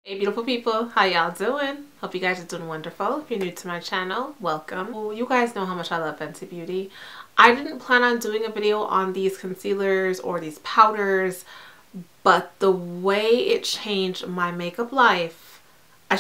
Hey beautiful people, how y'all doing? Hope you guys are doing wonderful. If you're new to my channel, welcome. Well, you guys know how much I love Fenty Beauty. I didn't plan on doing a video on these concealers or these powders, but the way it changed my makeup life, I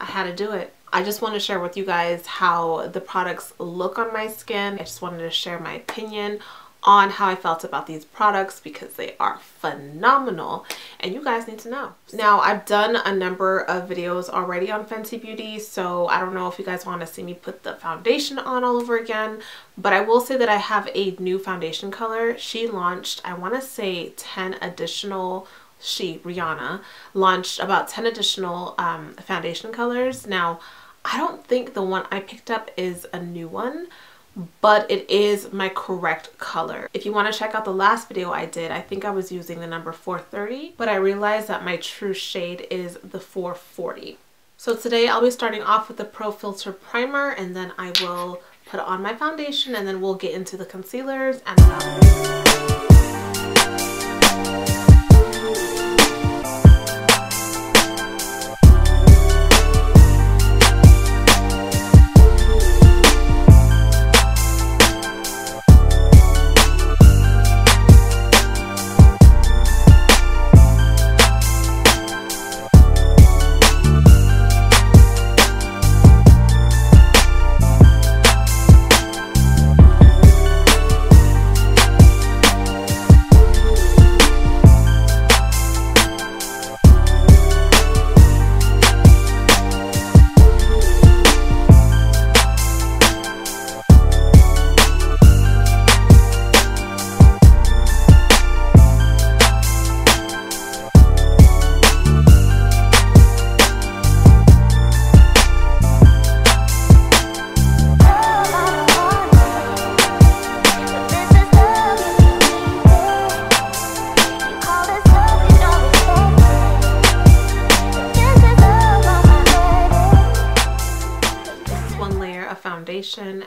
had to do it. I just want to share with you guys how the products look on my skin. I just wanted to share my opinion on how I felt about these products because they are phenomenal and you guys need to know. Now, I've done a number of videos already on Fenty Beauty, so I don't know if you guys want to see me put the foundation on all over again, but I will say that I have a new foundation color. She launched, I want to say 10 additional, Rihanna, launched about 10 additional foundation colors. Now, I don't think the one I picked up is a new one, but it is my correct color. If you want to check out the last video I did, I think I was using the number 430, but I realized that my true shade is the 440. So today I'll be starting off with the Pro Filt'r primer, and then I will put on my foundation, and then we'll get into the concealers and the powders.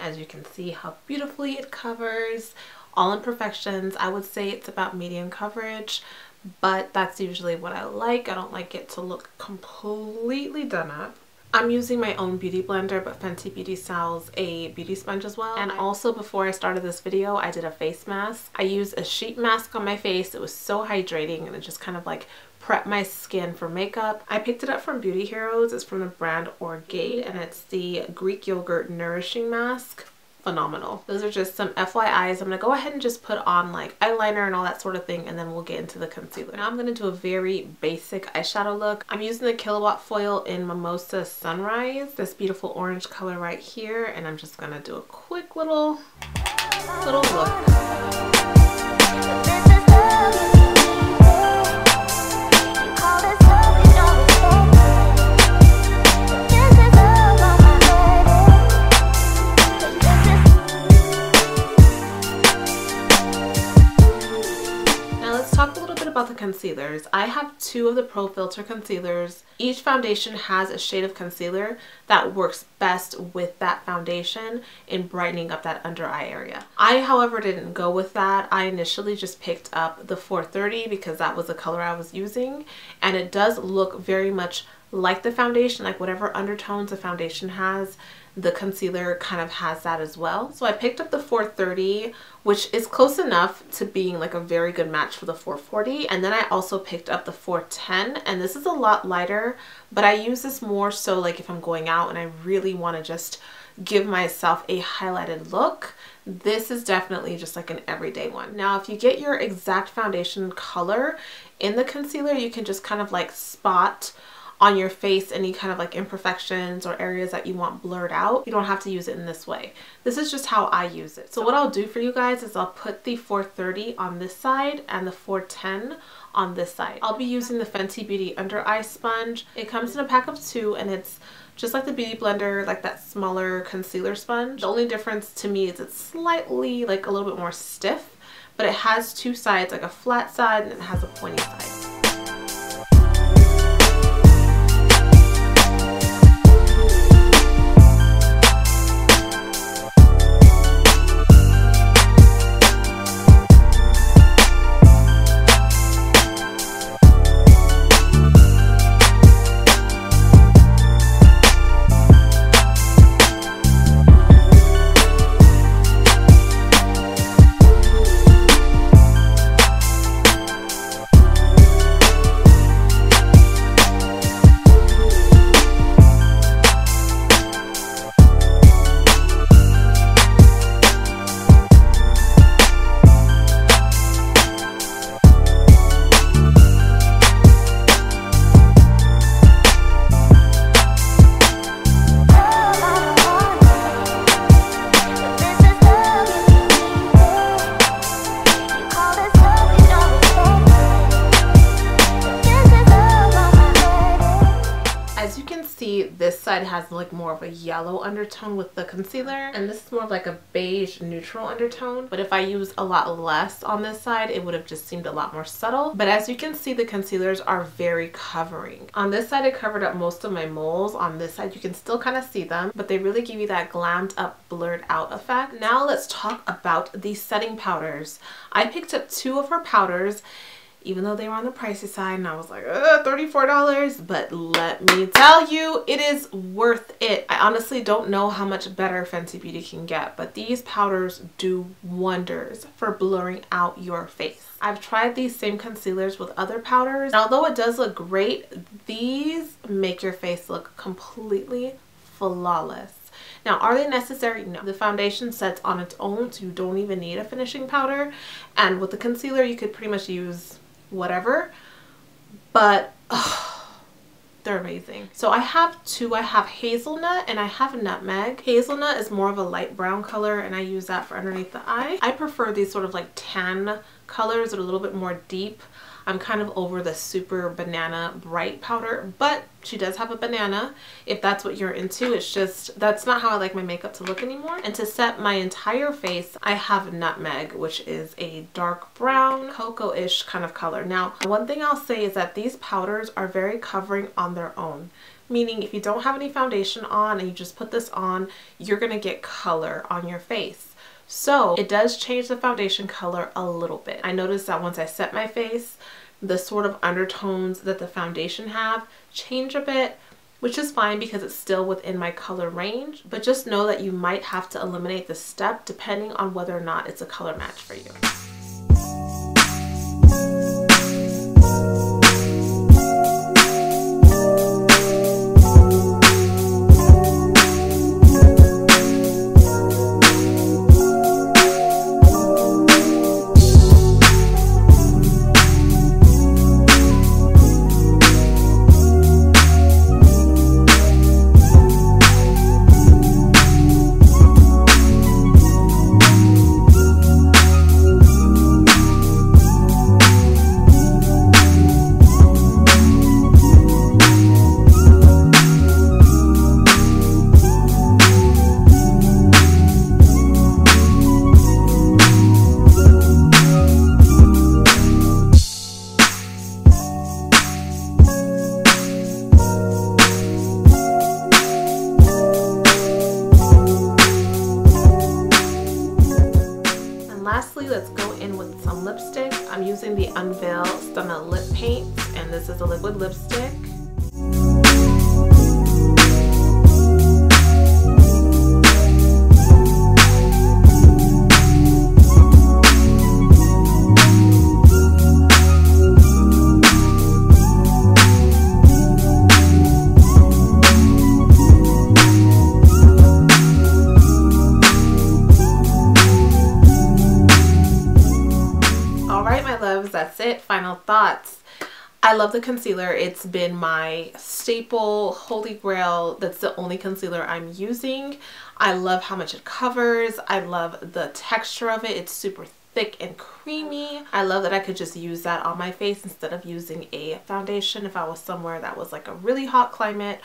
As you can see how beautifully it covers all imperfections. I would say it's about medium coverage, but that's usually what I like. I don't like it to look completely done up. I'm using my own beauty blender, but Fenty Beauty sells a beauty sponge as well. And also, before I started this video, I did a face mask. I used a sheet mask on my face. It was so hydrating, and it just kind of like prep my skin for makeup. I picked it up from Beauty Heroes. It's from the brand Orgate, and it's the Greek Yogurt Nourishing Mask. Phenomenal. Those are just some FYIs. I'm gonna go ahead and just put on like eyeliner and all that sort of thing, and then we'll get into the concealer. Now I'm gonna do a very basic eyeshadow look. I'm using the Kilowatt Foil in Mimosa Sunrise, this beautiful orange color right here, and I'm just gonna do a quick little look. About the concealers, I have two of the Pro Filt'r concealers. Each foundation has a shade of concealer that works best with that foundation in brightening up that under eye area. I, however, didn't go with that. I initially just picked up the 430 because that was the color I was using, and it does look very much like the foundation, like whatever undertones the foundation has, the concealer kind of has that as well. So I picked up the 430, which is close enough to being like a very good match for the 440. And then I also picked up the 410, and this is a lot lighter, but I use this more so like if I'm going out and I really want to just give myself a highlighted look. This is definitely just like an everyday one. Now, if you get your exact foundation color in the concealer, you can just kind of like spot on your face any kind of like imperfections or areas that you want blurred out. You don't have to use it in this way. This is just how I use it. So what I'll do for you guys is I'll put the 430 on this side and the 410 on this side. I'll be using the Fenty Beauty under eye sponge. It comes in a pack of 2, and it's just like the beauty blender, like that smaller concealer sponge. The only difference to me is it's slightly like a little bit more stiff, but it has 2 sides, like a flat side and it has a pointy side. see, this side has like more of a yellow undertone with the concealer, and this is more of like a beige neutral undertone. But if I use a lot less on this side, it would have just seemed a lot more subtle. But as you can see, the concealers are very covering. On this side, it covered up most of my moles. On this side, you can still kind of see them, but they really give you that glammed up, blurred out effect. Now let's talk about the setting powders. I picked up two of her powders, even though they were on the pricey side, and I was like, $34, but let me tell you, it is worth it. I honestly don't know how much better Fenty Beauty can get, but these powders do wonders for blurring out your face. I've tried these same concealers with other powders, and although it does look great, these make your face look completely flawless. Now, are they necessary? No. The foundation sets on its own, so you don't even need a finishing powder, and with the concealer, you could pretty much use whatever, but they're amazing. So I have two. I have Hazelnut and I have Nutmeg. Hazelnut is more of a light brown color, and I use that for underneath the eye. I prefer these sort of like tan colors that are a little bit more deep. I'm kind of over the super banana bright powder, but she does have a banana if that's what you're into. It's just, that's not how I like my makeup to look anymore. And to set my entire face, I have Nutmeg, which is a dark brown, cocoa-ish kind of color. Now, one thing I'll say is that these powders are very covering on their own. Meaning if you don't have any foundation on and you just put this on, you're gonna get color on your face. So it does change the foundation color a little bit. I noticed that once I set my face, the sort of undertones that the foundation have change a bit, which is fine because it's still within my color range. But just know that you might have to eliminate this step depending on whether or not it's a color match for you. Let's go in with some lipstick. I'm using the Stunna lip paint, and this is a liquid lipstick. That's it. Final thoughts. I love the concealer. It's been my staple, holy grail. That's the only concealer I'm using. I love how much it covers. I love the texture of it. It's super thick and creamy. I love that I could just use that on my face instead of using a foundation if I was somewhere that was like a really hot climate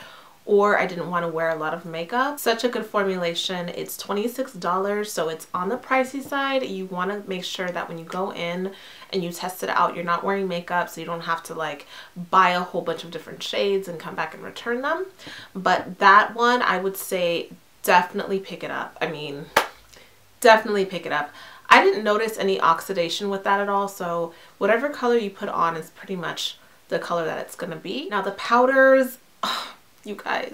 or I didn't want to wear a lot of makeup. Such a good formulation. It's $26, so it's on the pricey side. You want to make sure that when you go in and you test it out, you're not wearing makeup, so you don't have to like buy a whole bunch of different shades and come back and return them. But that one, I would say definitely pick it up. I mean, definitely pick it up. I didn't notice any oxidation with that at all, so whatever color you put on is pretty much the color that it's gonna be. Now the powders, you guys,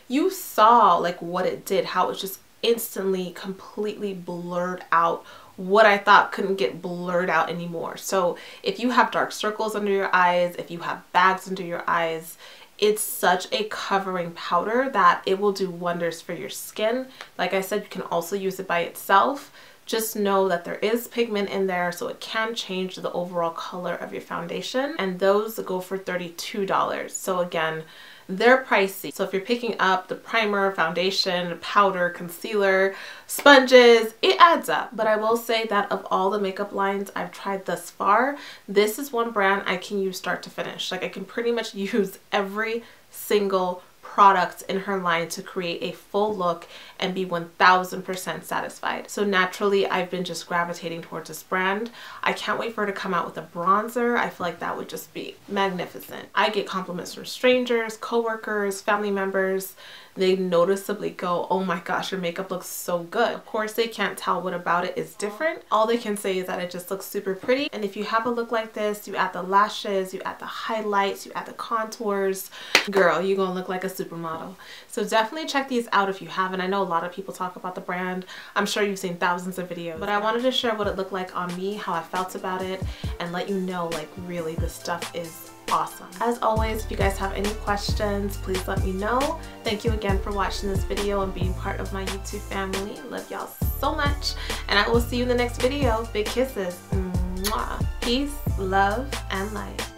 you saw like what it did, how it just instantly completely blurred out what I thought couldn't get blurred out anymore. So if you have dark circles under your eyes, if you have bags under your eyes, it's such a covering powder that it will do wonders for your skin. Like I said, you can also use it by itself. Just know that there is pigment in there, so it can change the overall color of your foundation, and those go for $32. So again, they're pricey. So if you're picking up the primer, foundation, powder, concealer, sponges, it adds up. But I will say that of all the makeup lines I've tried thus far, this is one brand I can use start to finish. Like I can pretty much use every single products in her line to create a full look and be 1000% satisfied. So naturally, I've been just gravitating towards this brand. I can't wait for her to come out with a bronzer. I feel like that would just be magnificent. I get compliments from strangers, coworkers, family members. They noticeably go, oh my gosh, your makeup looks so good. Of course, they can't tell what about it is different. All they can say is that it just looks super pretty. And if you have a look like this, you add the lashes, you add the highlights, you add the contours, girl, you're gonna look like a supermodel. So definitely check these out if you haven't. I know a lot of people talk about the brand. I'm sure you've seen thousands of videos, but I wanted to share what it looked like on me, how I felt about it, and let you know, like, really this stuff is awesome. As always, if you guys have any questions, please let me know. Thank you again for watching this video and being part of my YouTube family. Love y'all so much, and I will see you in the next video. Big kisses. Mwah. Peace, love, and light.